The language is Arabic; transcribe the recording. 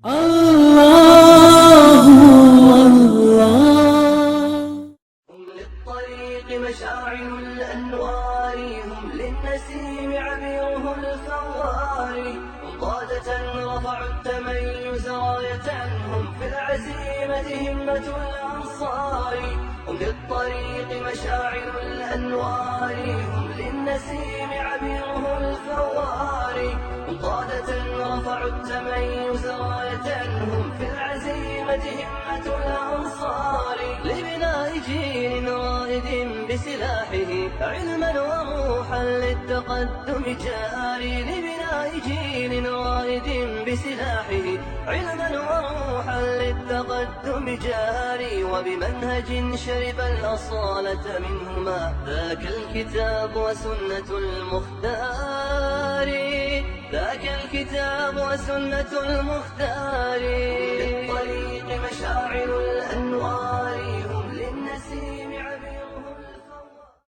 الله هم للطريق مشاعل الأنوار، هم للنسيم عبيره الفوار، هم قادة رفعوا التميز راية، هم في العزيمة همة الأنصار. هم للطريق مشاعل الأنوار، هم للنسيم عبيره الفوار، هم قادة رفعوا التميز راية، هم في العزيمة همة الأنصار. لبناء جيل رائد بسلاحه علما وروحا للتقدم جاري، لبناء جيل رائد بسلاحه علما وروحا للتقدم جاري، وبمنهج شرب الأصالة منهما ذاك الكتاب وسنة المختار، ذاك الكتاب وسنة المختار.